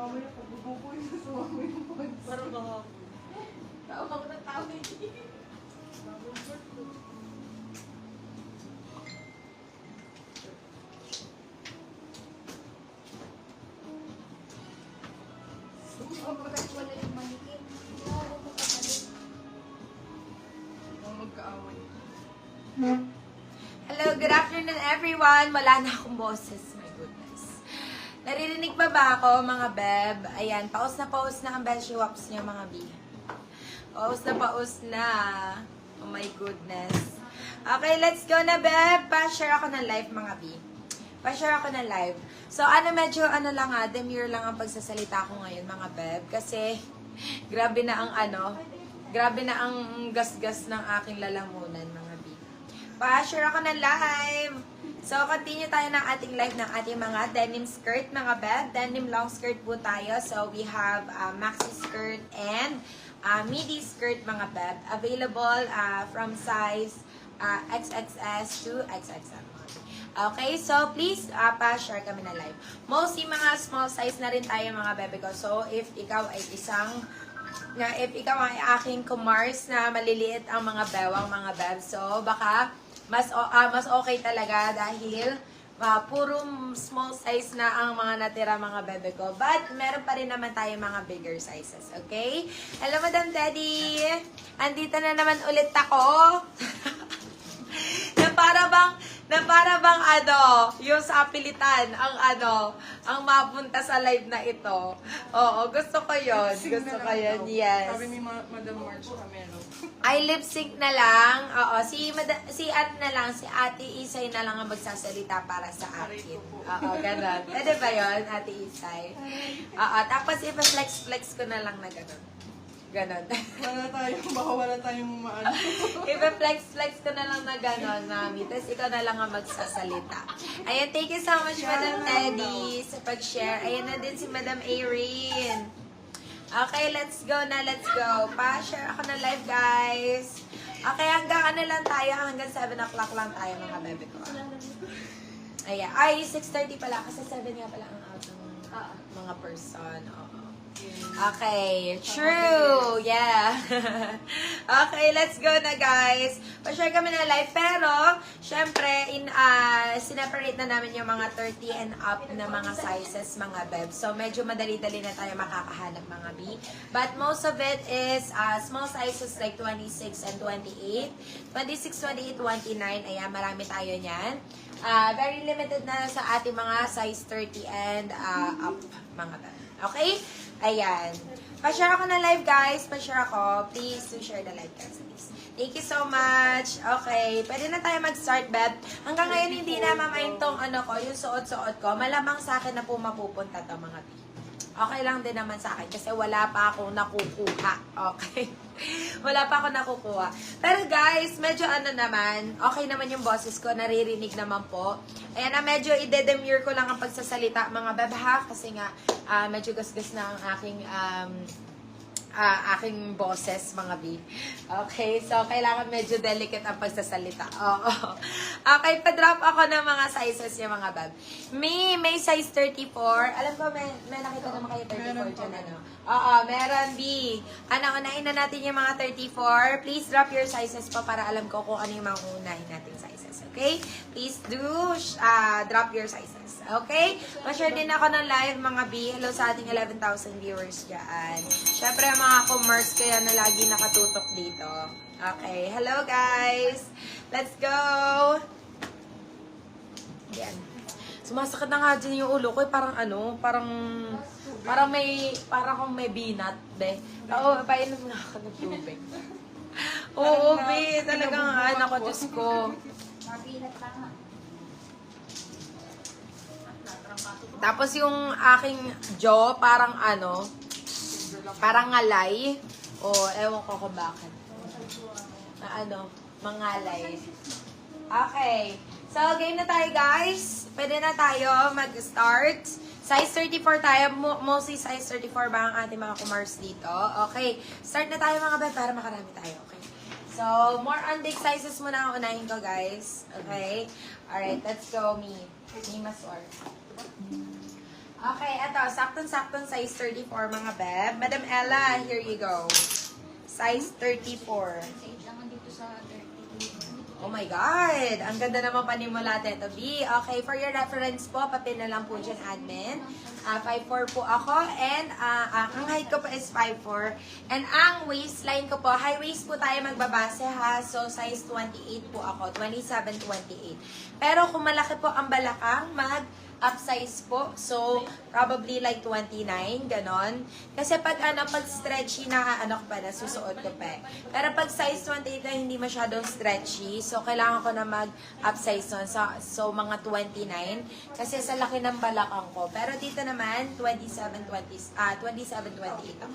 mamaya pagbubuko yung sumama yung pag... Parang kahapon. Tawa ko ng tawa eh. Bagong short ko. Wala yung manikin. Oo, magkakalit. Huwag magkaaway. Hello, good afternoon everyone. Wala na akong boses. My goodness. Naririnig pa ba ako, mga beb? Ayan, paus na ang beshi waps niya, mga bi. Paus na. Oh my goodness. Okay, let's go na, beb. Pa-share ako ng live, mga bi. Pa-share ako ng live. So, medyo lang demure lang ang pagsasalita ko ngayon, mga beb. Kasi, grabe na ang gasgas ng aking lalamunan, mga bi. Pa-share ako ng live. So, continue tayo ng ating live ng ating mga denim skirt, mga beb. Denim long skirt po tayo. So, we have maxi skirt and midi skirt, mga beb. Available from size XXS to XXL. Okay, so please pa-share kami na live. Mostly mga small size na rin tayo, mga bebe ko. So, if ikaw ay aking kumars na maliliit ang mga bewang, mga beb, so baka mas okay talaga dahil puro small size na ang mga natira, mga bebe ko. But, meron pa rin naman tayo mga bigger sizes, okay? Hello, Madam Teddy! Andito na naman ulit ako. na para bang yung sa pilitan, ang mapunta sa live na ito. Oo, gusto ko yun. Gusto ko yun, yes. Sabi ni Madam March Camero. Ay, lip sync na lang. Oo, si Ate Isay na lang ang magsasalita para sa akin. Oo, gano'n. Pwede ba yun, Ate Isay? Oo, tapos ipa-flex ko na lang na gano'n. Ganon. Baka wala tayong maano. Ipa-flex ko na lang na ganon, mami. Tapos ikaw na lang ang magsasalita. Ayan, thank you so much, Madam Teddy, sa pag-share. Ayan na din si Madam Erin. Okay, let's go na, let's go. Pa-share ako ng live, guys. Okay, hanggang lang tayo, hanggang 7 o'clock lang tayo, mga bebe ko. Ayan, ay, 6:30 pala, kasi 7 nga pala ang out ng mga person. Oo. Okay, true. Yeah. Okay, let's go na, guys. Pa-share kami na live. Pero, syempre, sineparate na namin yung mga 30 and up na mga sizes, mga beb. So, medyo madali-dali na tayo makakahanap, mga B. But most of it is small sizes like 26 and 28. 26, 28, 29. Ayan, marami tayo niyan. Very limited na sa ating mga size 30 and up, mga beb. Okay? Ayan. Pa-share ako na live, guys. Pa-share ako. Please, to share the live, guys. Please. Thank you so much. Okay. Pwede na tayo mag-start, Beb. Hanggang ngayon, hindi na mamaintong yung suot-suot ko. Malamang sa akin na po mapupunta to, mga B. Okay lang din naman sa akin kasi wala pa akong nakukuha. Okay? Wala pa akong nakukuha. Pero guys, medyo naman, okay naman yung boses ko, naririnig naman po. Ayan na, medyo ide-demure ko lang ang pagsasalita, mga beb, ha? Kasi nga, medyo gasgas na ang aking boses, mga B. Okay, so kailangan medyo delicate ang pagsasalita. Oo. Okay, pa-drop ako ng mga sizes niya, mga bab. May size 34. Alam ko, may nakita naman kayo 34 dyan, Oo, meron, B. Unahin na natin yung mga 34. Please drop your sizes pa para alam ko kung ano yung mga unahin natin sizes. Okay? Please do drop your sizes. Okay? Pa-share din ako ng live, mga B. Hello sa ating 11,000 viewers dyan. Siyempre, mga commerce kaya na lagi nakatutok dito. Okay. Hello, guys. Let's go. Yan. Sumasakit na nga dyan yung ulo ko. Parang parang may binat, be. Oo, painom na ako ng tubig. Oo, be. Talagang anak ko, Diyos ko. Mabinat lang ha. Tapos yung aking jaw, parang parang ngalay. O, ewan ko kung bakit. Mangalay. Okay. So, game na tayo, guys. Pwede na tayo mag-start. Size 34 tayo. Mostly size 34 ba ang ating mga kumars dito? Okay. Start na tayo, mga beb, para makarami tayo. Okay. So, more on big sizes muna ang unahin ko, guys. Okay. Alright, let's go, me. Me mas or. Okay, eto. Saktong-saktong size 34, mga beb. Madam Ella, here you go. Size 34. Save lang dito sa 32. Oh my God! Ang ganda naman panimula, Teto B. Okay, for your reference po, papin na lang po dyan, admin. 5'4 po ako, and ang height ko po is 5'4. And ang waistline ko po, high waist po tayo magbabase ha. So, size 28 po ako, 27, 28. Pero kung malaki po ang balakang, mag-upsize po. So, probably like 29, ganon. Kasi pag stretchy na, nasusuot ko pa eh. Pero pag size 28 na hindi masyadong stretchy, so kailangan ko na mag-upsize nun. So, mga 29. Kasi sa laki ng balakang ko. Pero dito naman, 27, 28 ako.